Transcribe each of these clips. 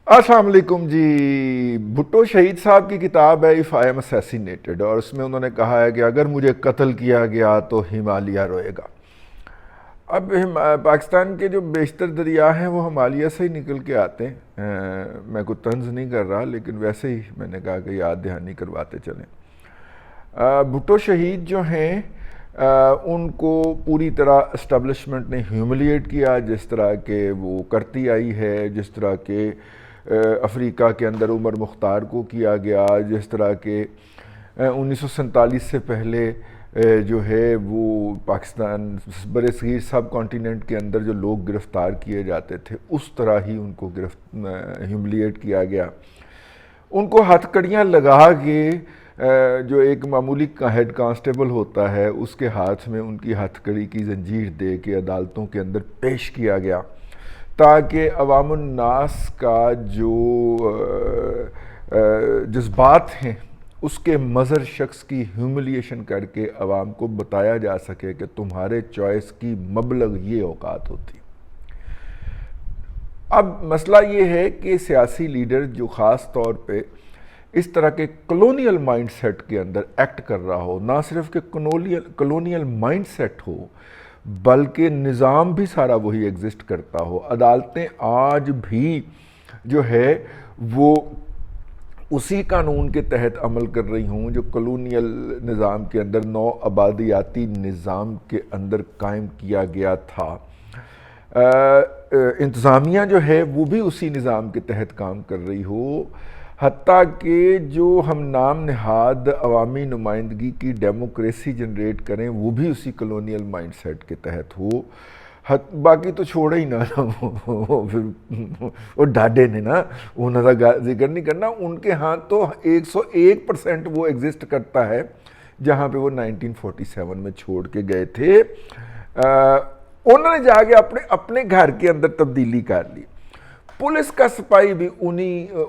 السلام علیکم جی۔ بھٹو شہید صاحب کی کتاب ہے اف آئی ایم اسیسینیٹڈ، اور اس میں انہوں نے کہا ہے کہ اگر مجھے قتل کیا گیا تو ہمالیہ روئے گا۔ اب پاکستان کے جو بیشتر دریا ہیں وہ ہمالیہ سے ہی نکل کے آتے ہیں۔ میں کوئی طنز نہیں کر رہا، لیکن ویسے ہی میں نے کہا کہ یاد دہانی کرواتے چلیں۔ بھٹو شہید جو ہیں ان کو پوری طرح اسٹیبلشمنٹ نے ہیوملیٹ کیا، جس طرح کہ وہ کرتی آئی ہے، جس طرح کہ افریقہ کے اندر عمر مختار کو کیا گیا، جس طرح کہ 1947 سے پہلے جو ہے وہ پاکستان برصغیر سب کانٹیننٹ کے اندر جو لوگ گرفتار کیے جاتے تھے اس طرح ہی ان کو ہیوملیٹ کیا گیا۔ ان کو ہتھ کڑیاں لگا کے جو ایک معمولی ہیڈ کانسٹیبل ہوتا ہے اس کے ہاتھ میں ان کی ہتھ کڑی کی زنجیر دے کے عدالتوں کے اندر پیش کیا گیا، تاکہ عوام الناس کا جو جذبات ہیں اس کے مظہر شخص کی ہیوملیشن کر کے عوام کو بتایا جا سکے کہ تمہارے چوائس کی مبلغ یہ اوقات ہوتی۔ اب مسئلہ یہ ہے کہ سیاسی لیڈر جو خاص طور پہ اس طرح کے کلونیل مائنڈ سیٹ کے اندر ایکٹ کر رہا ہو، نہ صرف کہ کلونیل مائنڈ سیٹ ہو بلکہ نظام بھی سارا وہی ایگزسٹ کرتا ہو۔ عدالتیں آج بھی جو ہے وہ اسی قانون کے تحت عمل کر رہی ہوں جو کلونیل نظام کے اندر نو آبادیاتی نظام کے اندر قائم کیا گیا تھا۔ انتظامیہ جو ہے وہ بھی اسی نظام کے تحت کام کر رہی ہو، حتیٰ کہ جو ہم نام نہاد عوامی نمائندگی کی ڈیموکریسی جنریٹ کریں وہ بھی اسی کلونیل مائنڈ سیٹ کے تحت ہو۔ باقی تو چھوڑے ہی نہ وہ ڈاڈے نے نا انہوں کا ذکر نہیں کرنا، ان کے ہاں تو 101% وہ ایگزسٹ کرتا ہے جہاں پہ وہ 1947 میں چھوڑ کے گئے تھے۔ انہوں نے جا کے اپنے گھر کے اندر تبدیلی کر لی۔ پولیس کا سپاہی بھی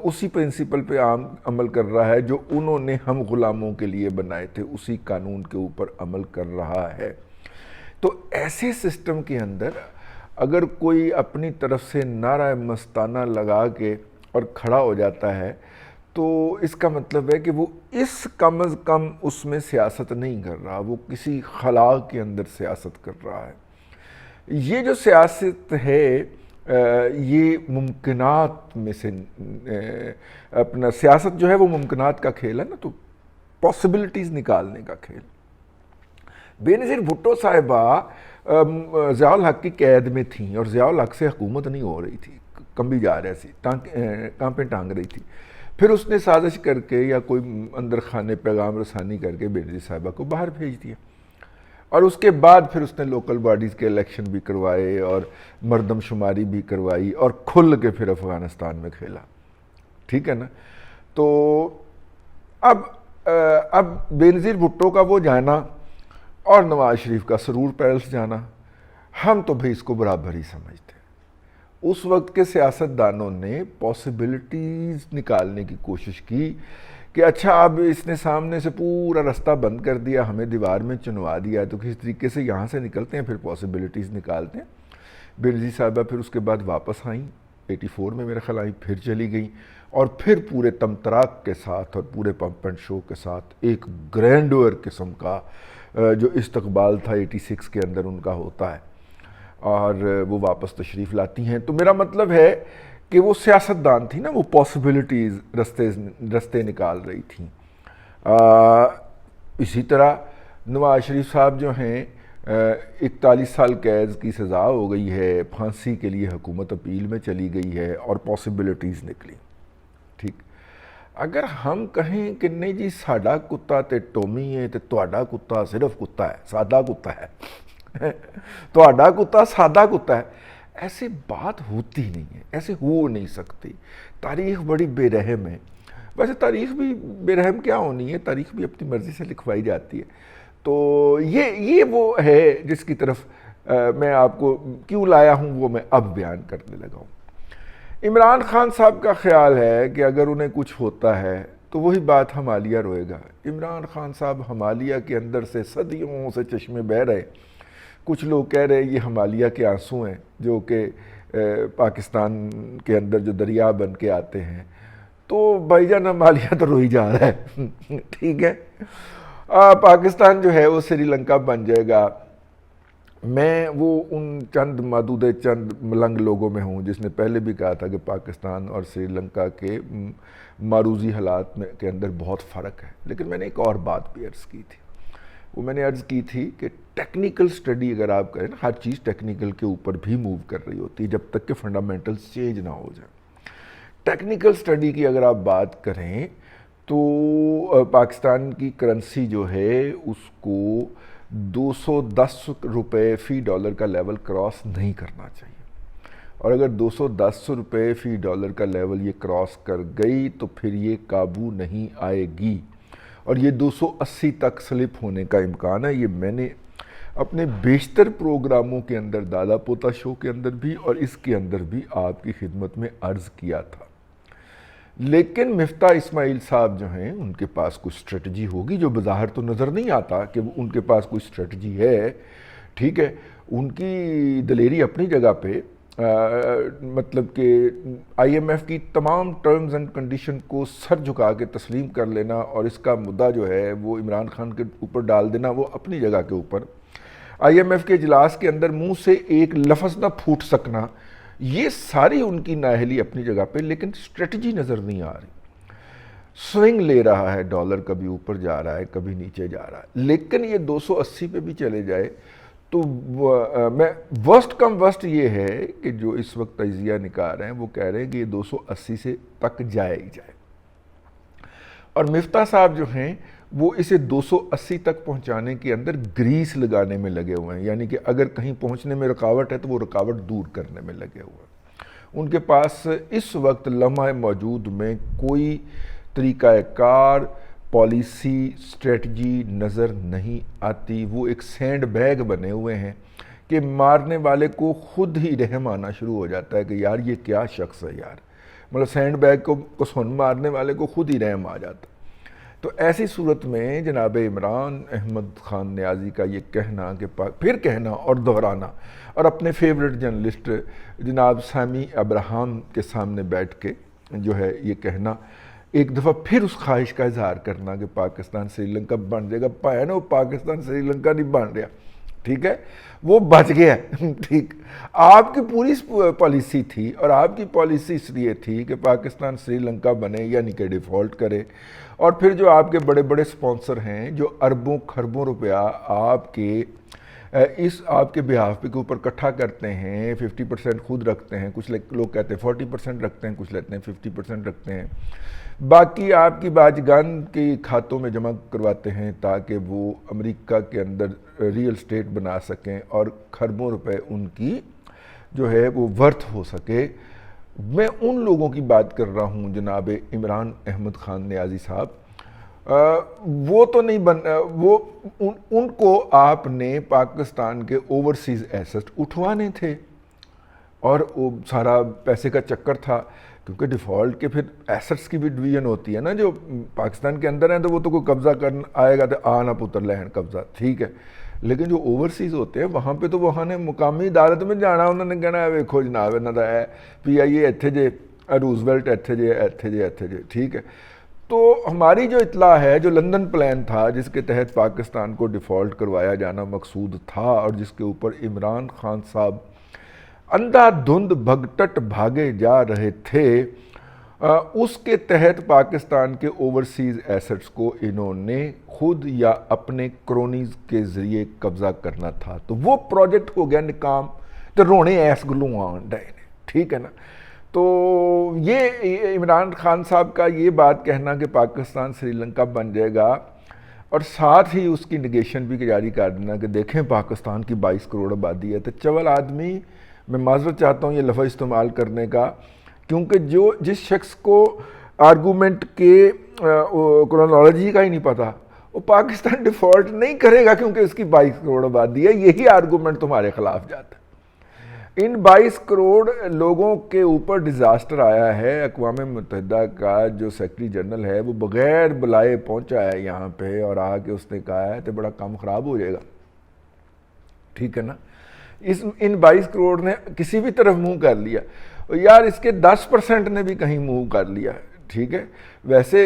اسی پرنسپل پہ عمل کر رہا ہے جو انہوں نے ہم غلاموں کے لیے بنائے تھے، اسی قانون کے اوپر عمل کر رہا ہے۔ تو ایسے سسٹم کے اندر اگر کوئی اپنی طرف سے نعرہ مستانہ لگا کے اور کھڑا ہو جاتا ہے تو اس کا مطلب ہے کہ وہ کم از کم اس میں سیاست نہیں کر رہا، وہ کسی خلا کے اندر سیاست کر رہا ہے۔ یہ جو سیاست ہے یہ ممکنات میں سے اپنا سیاست جو ہے وہ ممکنات کا کھیل ہے نا، تو پاسبلٹیز نکالنے کا کھیل۔ بے نظیر بھٹو صاحبہ ضیاء الحق کی قید میں تھیں اور ضیاء الحق سے حکومت نہیں ہو رہی تھی، کمبی جا رہی تھی، ٹانپیں ٹانگ رہی تھی۔ پھر اس نے سازش کر کے یا کوئی اندر خانے پیغام رسانی کر کے بے نظیر صاحبہ کو باہر بھیج دیا، اور اس کے بعد پھر اس نے لوکل باڈیز کے الیکشن بھی کروائے اور مردم شماری بھی کروائی اور کھل کے پھر افغانستان میں کھیلا، ٹھیک ہے نا۔ تو اب بے نظیر بھٹو کا وہ جانا اور نواز شریف کا سرور پیلس جانا، ہم تو بھئی اس کو برابر ہی سمجھتے ہیں۔ اس وقت کے سیاست دانوں نے پاسبلٹیز نکالنے کی کوشش کی کہ اچھا اب اس نے سامنے سے پورا رستہ بند کر دیا، ہمیں دیوار میں چنوا دیا ہے، تو کس طریقے سے یہاں سے نکلتے ہیں، پھر پاسبلٹیز نکالتے ہیں۔ بے نظیر صاحبہ پھر اس کے بعد واپس آئیں، 84 میں میرے خیال آئیں، پھر چلی گئیں، اور پھر پورے تمطراق کے ساتھ اور پورے پمپ اینڈ شو کے ساتھ ایک گرینڈور قسم کا جو استقبال تھا 86 کے اندر ان کا ہوتا ہے، اور وہ واپس تشریف لاتی ہیں۔ تو میرا مطلب ہے کہ وہ سیاستدان تھی نا، وہ پاسبلٹیز رستے نکال رہی تھیں۔ اسی طرح نواز شریف صاحب جو ہیں 41 سال قید کی سزا ہو گئی ہے، پھانسی کے لیے حکومت اپیل میں چلی گئی ہے اور پاسبلٹیز نکلی، ٹھیک۔ اگر ہم کہیں کہ نہیں جی ساڈا کتا تے ٹومی ہے تے تہاڈا کتا صرف کتا ہے، سادہ کتا ہے، تہاڈا کتا سادہ کتا ہے، ایسے بات ہوتی نہیں ہے، ایسے ہو نہیں سکتی۔ تاریخ بڑی بے رحم ہے، ویسے تاریخ بھی بے رحم کیا ہونی ہے، تاریخ بھی اپنی مرضی سے لکھوائی جاتی ہے۔ تو یہ وہ ہے جس کی طرف میں آپ کو کیوں لایا ہوں وہ میں اب بیان کرنے لگا ہوں۔ عمران خان صاحب کا خیال ہے کہ اگر انہیں کچھ ہوتا ہے تو وہی بات ہمالیہ روئے گا۔ عمران خان صاحب ہمالیہ کے اندر سے صدیوں سے چشمے بہہ رہے، کچھ لوگ کہہ رہے ہیں یہ ہمالیہ کے آنسو ہیں جو کہ پاکستان کے اندر جو دریا بن کے آتے ہیں. تو بھائی جان ہمالیہ تو روئی جا رہا ہے. ٹھیک ہے, پاکستان جو ہے وہ سری لنکا بن جائے گا. میں وہ ان چند محدود چند ملنگ لوگوں میں ہوں جس نے پہلے بھی کہا تھا کہ پاکستان اور سری لنکا کے معروضی حالات میں کے اندر بہت فرق ہے. لیکن میں نے ایک اور بات بھی عرض کی تھی, وہ میں نے عرض کی تھی کہ ٹیکنیکل سٹڈی اگر آپ کریں نا, ہر چیز ٹیکنیکل کے اوپر بھی موو کر رہی ہوتی ہے جب تک کہ فنڈامنٹلز چینج نہ ہو جائیں. ٹیکنیکل سٹڈی کی اگر آپ بات کریں تو پاکستان کی کرنسی جو ہے اس کو 210 روپے فی ڈالر کا لیول کراس نہیں کرنا چاہیے, اور اگر 210 روپے فی ڈالر کا لیول یہ کراس کر گئی تو پھر یہ قابو نہیں آئے گی, اور یہ 280 تک سلپ ہونے کا امکان ہے. یہ میں نے اپنے بیشتر پروگراموں کے اندر, دادا پوتا شو کے اندر بھی اور اس کے اندر بھی آپ کی خدمت میں عرض کیا تھا. لیکن مفتاح اسماعیل صاحب جو ہیں ان کے پاس کوئی اسٹریٹجی ہوگی, جو بظاہر تو نظر نہیں آتا کہ ان کے پاس کوئی اسٹریٹجی ہے. ٹھیک ہے, ان کی دلیری اپنی جگہ پہ, مطلب کہ آئی ایم ایف کی تمام ٹرمز اینڈ کنڈیشن کو سر جھکا کے تسلیم کر لینا اور اس کا مدعا جو ہے وہ عمران خان کے اوپر ڈال دینا, وہ اپنی جگہ کے اوپر. آئی ایم ایف کے اجلاس کے اندر منہ سے ایک لفظ نہ پھوٹ سکنا, یہ ساری ان کی نااہلی اپنی جگہ پہ, لیکن اسٹریٹجی نظر نہیں آ رہی. سوئنگ لے رہا ہے ڈالر, کبھی اوپر جا رہا ہے کبھی نیچے جا رہا ہے. لیکن یہ 280 پہ بھی چلے جائے تو میں ورسٹ کم ورسٹ یہ ہے کہ جو اس وقت تجزیہ نکال رہے ہیں وہ کہہ رہے ہیں کہ یہ 280 سے تک جائے ہی جائے, اور مفتاح صاحب جو ہیں وہ اسے 280 تک پہنچانے کے اندر گریس لگانے میں لگے ہوئے ہیں, یعنی کہ اگر کہیں پہنچنے میں رکاوٹ ہے تو وہ رکاوٹ دور کرنے میں لگے ہوئے ہیں. ان کے پاس اس وقت لمحہ موجود میں کوئی طریقہ کار, پالیسی, اسٹریٹجی نظر نہیں آتی. وہ ایک سینڈ بیگ بنے ہوئے ہیں کہ مارنے والے کو خود ہی رحم آنا شروع ہو جاتا ہے کہ یار یہ کیا شخص ہے یار, مطلب سینڈ بیگ کو سن مارنے والے کو خود ہی رحم آ جاتا. تو ایسی صورت میں جناب عمران احمد خان نیازی کا یہ کہنا کہ پھر کہنا اور دہرانا, اور اپنے فیورٹ جرنلسٹ جناب سامی ابراہم کے سامنے بیٹھ کے جو ہے یہ کہنا, ایک دفعہ پھر اس خواہش کا اظہار کرنا کہ پاکستان سری لنکا بن جائے گا. پایا وہ پاکستان سری لنکا نہیں بن رہا, ٹھیک ہے, وہ بچ گیا. ٹھیک, آپ کی پوری پالیسی تھی, اور آپ کی پالیسی اس لیے تھی کہ پاکستان سری لنکا بنے یعنی کہ ڈیفالٹ کرے, اور پھر جو آپ کے بڑے بڑے سپانسر ہیں جو اربوں خربوں روپیہ آپ کے آپ کے بہاف کے اوپر اکٹھا کرتے ہیں, 50% خود رکھتے ہیں, کچھ لوگ کہتے ہیں 40% رکھتے ہیں, کچھ لیتے ہیں 50% رکھتے ہیں, باقی آپ کی باج گان کی کھاتوں میں جمع کرواتے ہیں تاکہ وہ امریکہ کے اندر ریئل اسٹیٹ بنا سکیں اور خربوں روپے ان کی جو ہے وہ ورتھ ہو سکے. میں ان لوگوں کی بات کر رہا ہوں جناب عمران احمد خان نیازی صاحب, وہ تو نہیں وہ ان کو آپ نے پاکستان کے اوورسیز ایسٹ اٹھوانے تھے, اور وہ سارا پیسے کا چکر تھا, کیونکہ ڈیفالٹ کے پھر ایسٹس کی بھی ڈویژن ہوتی ہے نا, جو پاکستان کے اندر ہیں تو وہ تو کوئی قبضہ کرنا آئے گا تو آنا پتر لہن قبضہ, ٹھیک ہے, لیکن جو اوورسیز ہوتے ہیں وہاں پہ تو وہاں نے مقامی عدالت میں جانا, انہوں نے کہنا ہے ویکھو جناب انہاں دا ہے پی آئی اے ایتھے جے, روزویلٹ ایتھے جے, ایتھے جے, ایتھے جے, ٹھیک ہے. تو ہماری جو اطلاع ہے, جو لندن پلان تھا جس کے تحت پاکستان کو ڈیفالٹ کروایا جانا مقصود تھا, اور جس کے اوپر عمران خان صاحب اندھا دھند بھگٹٹ بھاگے جا رہے تھے, اس کے تحت پاکستان کے اوورسیز ایسٹس کو انہوں نے خود یا اپنے کرونیز کے ذریعے قبضہ کرنا تھا. تو وہ پروجیکٹ ہو گیا ناکام, تو رونے ایس گلوں آن ڈائے, ٹھیک ہے نا. تو یہ عمران خان صاحب کا یہ بات کہنا کہ پاکستان سری لنکا بن جائے گا, اور ساتھ ہی اس کی نگیشن بھی جاری کر دینا کہ دیکھیں پاکستان کی 22 کروڑ آبادی ہے, تو چول آدمی, میں معذرت چاہتا ہوں یہ لفظ استعمال کرنے کا, کیونکہ جس شخص کو آرگومنٹ کے کرونالوجی کا ہی نہیں پتا, وہ پاکستان ڈیفالٹ نہیں کرے گا کیونکہ اس کی 22 کروڑ آبادی ہے. یہی آرگومنٹ تمہارے خلاف جاتا ہے. ان 22 کروڑ لوگوں کے اوپر ڈیزاسٹر آیا ہے. اقوام متحدہ کا جو سیکرٹری جنرل ہے وہ بغیر بلائے پہنچا ہے یہاں پہ, اور آ کے اس نے کہا ہے تو بڑا کام خراب ہو جائے گا, ٹھیک ہے نا. ان 22 کروڑ نے کسی بھی طرف منہ کر لیا, یار اس کے 10% نے بھی کہیں منہ کر لیا, ٹھیک ہے. ویسے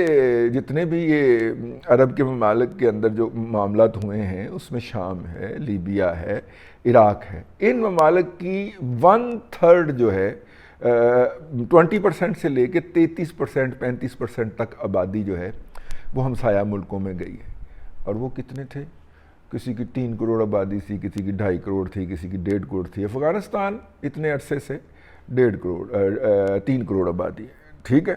جتنے بھی یہ عرب کے ممالک کے اندر جو معاملات ہوئے ہیں اس میں شام ہے, لیبیا ہے, عراق ہے, ان ممالک کی 1/3 جو ہے 20% سے لے کے 33% 35% تک آبادی جو ہے وہ ہمسایہ ملکوں میں گئی ہے. اور وہ کتنے تھے؟ کسی کی 3 کروڑ آبادی تھی, کسی کی 2.5 کروڑ تھی, کسی کی 1.5 کروڑ تھی. افغانستان اتنے عرصے سے 3 کروڑ آبادی ہے, ٹھیک ہے.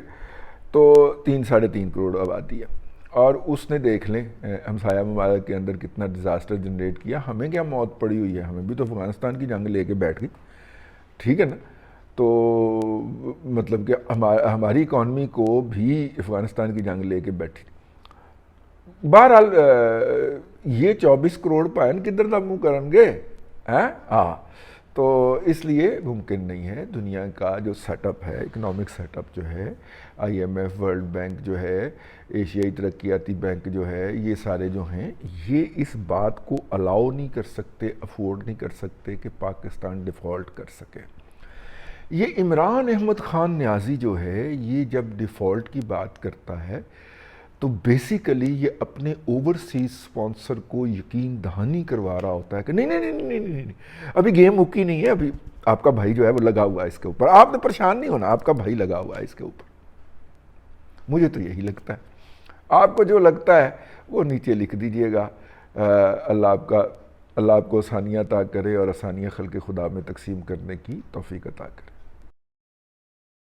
تو 3-3.5 کروڑ آبادی ہے, اور اس نے دیکھ لیں ہمسایہ ممالک کے اندر کتنا ڈیزاسٹر جنریٹ کیا. ہمیں کیا موت پڑی ہوئی ہے, ہمیں بھی تو افغانستان کی جنگ لے کے بیٹھ گئی, ٹھیک ہے نا. تو مطلب کہ ہماری اکانومی کو بھی افغانستان کی جنگ لے کے بیٹھی. بہرحال یہ 24 کروڑ پائن کدھر دا منہ کرن گے ہاں. تو اس لیے ممکن نہیں ہے. دنیا کا جو سیٹ اپ ہے, اکنامک سیٹ اپ جو ہے, IMF, ورلڈ بینک جو ہے, ایشیائی ترقیاتی بینک جو ہے, یہ سارے جو ہیں یہ اس بات کو الاؤ نہیں کر سکتے, افورڈ نہیں کر سکتے کہ پاکستان ڈیفالٹ کر سکے. یہ عمران احمد خان نیازی جو ہے یہ جب ڈیفالٹ کی بات کرتا ہے تو بیسیکلی یہ اپنے اوورسیز سپانسر کو یقین دہانی کروا رہا ہوتا ہے کہ نہیں نہیں نہیں نہیں نہیں ابھی گیم مکی نہیں ہے, ابھی آپ کا بھائی جو ہے وہ لگا ہوا ہے اس کے اوپر, آپ نے پریشان نہیں ہونا, آپ کا بھائی لگا ہوا ہے اس کے اوپر. مجھے تو یہی لگتا ہے. آپ کو جو لگتا ہے وہ نیچے لکھ دیجئے گا. اللہ آپ کو آسانیاں عطا کرے اور آسانیاں خلق خدا میں تقسیم کرنے کی توفیق عطا کرے.